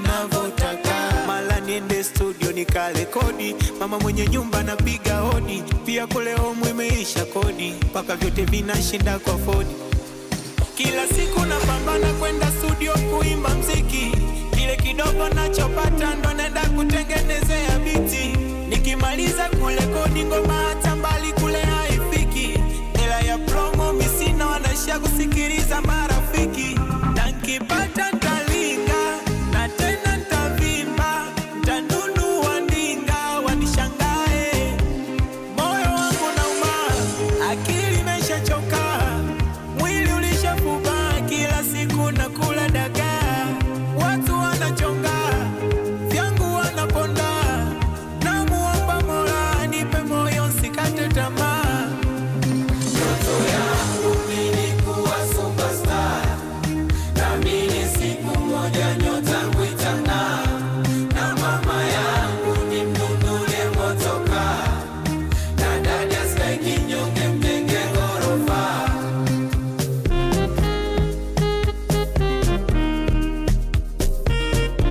ninavyotaka. Mala niende studio nikale kodi, mama mwenye nyumba napiga hodi, pia kule home imeisha kodi, paka vyote vinashinda kwa fodi. Kila siku napambana kwenda studio kuimba mziki, kile kidogo nachopata ndo naenda kutengenezea biti, nikimaliza kule kodi ngoma